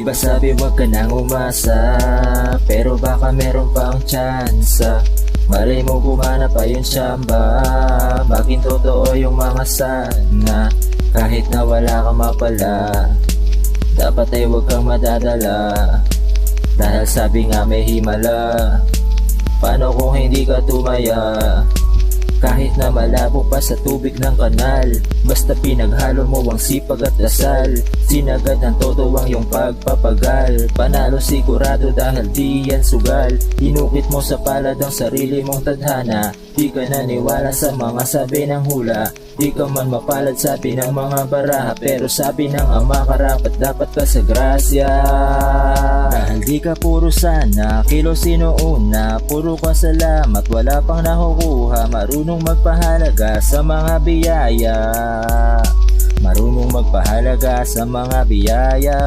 Iba sabi wag ka nang umasa, pero baka meron pang tsansa. Malay mo gumana pa yung tsamba, maging totoo yung mga sana. Kahit na wala kang mapala, dapat ay wag kang madadala. Dahil sabi nga may himala, paano kung hindi ka tumaya? Kahit na malabo pa sa tubig ng kanal, basta pinaghalo mo ang sipag at dasal, sinagad ng todo ang iyong pagpapagal. Panalo sigurado dahil di yan sugal. Inukit mo sa palad ang sarili mong tadhana, di ka naniwala sa mga sabi ng hula. Di ka man mapalad sabi ng mga baraha, pero sabi ng ama karapat dapat ka sa grasya. Dahil di ka puro sana, kilo sino una, puro ka salamat, wala pang nakukuha. Marunong magpahalaga sa mga biyaya, marunong magpahalaga sa mga biyaya.